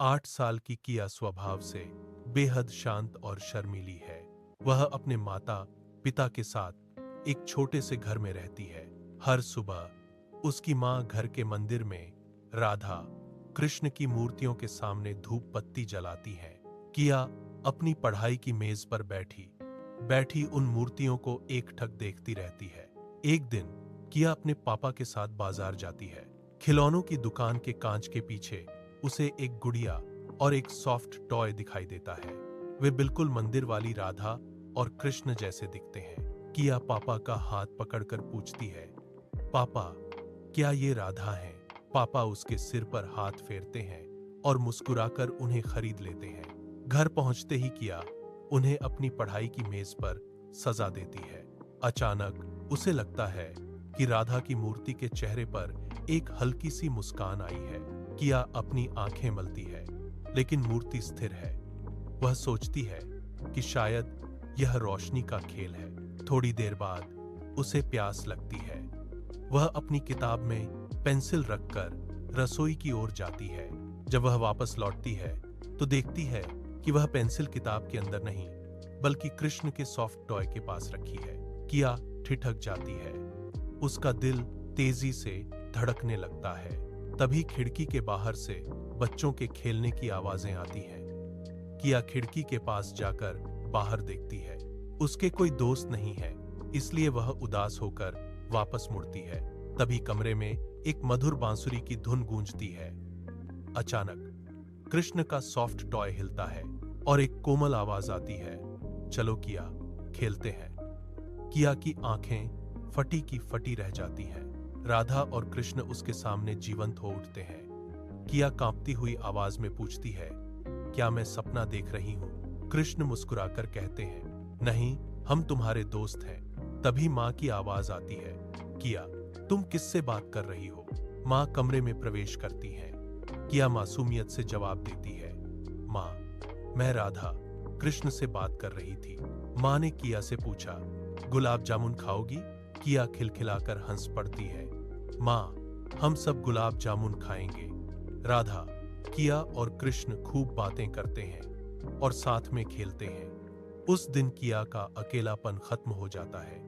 8 साल की किया स्वभाव से बेहद शांत और शर्मीली है। वह अपने माता पिता के साथ एक छोटे से घर में रहती है। हर सुबह उसकी माँ घर के मंदिर में राधा कृष्ण की मूर्तियों के सामने धूप बत्ती जलाती है। किया अपनी पढ़ाई की मेज पर बैठी बैठी उन मूर्तियों को एकटक देखती रहती है। एक दिन किया अपने पापा के साथ बाजार जाती है। खिलौनों की दुकान के कांच के पीछे उसे एक गुड़िया और एक सॉफ्ट टॉय दिखाई देता है। वे बिल्कुल मंदिर वाली राधा और कृष्ण जैसे दिखते हैं। किया पापा का हाथ पकड़कर पूछती है, पापा क्या ये राधा हैं? पापा उसके सिर पर हाथ फेरते हैं और मुस्कुराकर उन्हें खरीद लेते हैं। घर पहुंचते ही किया उन्हें अपनी पढ़ाई की मेज पर सजा देती है। अचानक उसे लगता है कि राधा की मूर्ति के चेहरे पर एक हल्की सी मुस्कान आई है। किया अपनी आंखें मलती है, लेकिन मूर्ति स्थिर है। वह सोचती है कि शायद यह रोशनी का खेल है। थोड़ी देर बाद उसे प्यास लगती है। वह अपनी किताब में पेंसिल रखकर रसोई की ओर जाती है। जब वह वापस लौटती है तो देखती है कि वह पेंसिल किताब के अंदर नहीं, बल्कि कृष्ण के सॉफ्ट टॉय के पास रखी है। किया ठिठक जाती है। उसका दिल तेजी से धड़कने लगता है। तभी खिड़की के बाहर से बच्चों के खेलने की आवाजें आती हैं। किया खिड़की के पास जाकर बाहर देखती है। उसके कोई दोस्त नहीं है, इसलिए वह उदास होकर वापस मुड़ती है। तभी कमरे में एक मधुर बांसुरी की धुन गूंजती है। अचानक कृष्ण का सॉफ्ट टॉय हिलता है और एक कोमल आवाज आती है, चलो किया खेलते हैं। किया की आंखें फटी की फटी रह जाती हैं। राधा और कृष्ण उसके सामने जीवंत हो उठते हैं। किया कांपती हुई आवाज में पूछती है, क्या मैं सपना देख रही हूँ? कृष्ण मुस्कुराकर कहते हैं, नहीं, हम तुम्हारे दोस्त हैं। तभी माँ की आवाज आती है, किया तुम किससे बात कर रही हो? माँ कमरे में प्रवेश करती हैं। किया मासूमियत से जवाब देती है, माँ मैं राधा कृष्ण से बात कर रही थी। माँ ने किया से पूछा, गुलाब जामुन खाओगी? किया खिलखिलाकर हंस पड़ती है, माँ हम सब गुलाब जामुन खाएंगे। राधा किया और कृष्ण खूब बातें करते हैं और साथ में खेलते हैं। उस दिन किया का अकेलापन खत्म हो जाता है।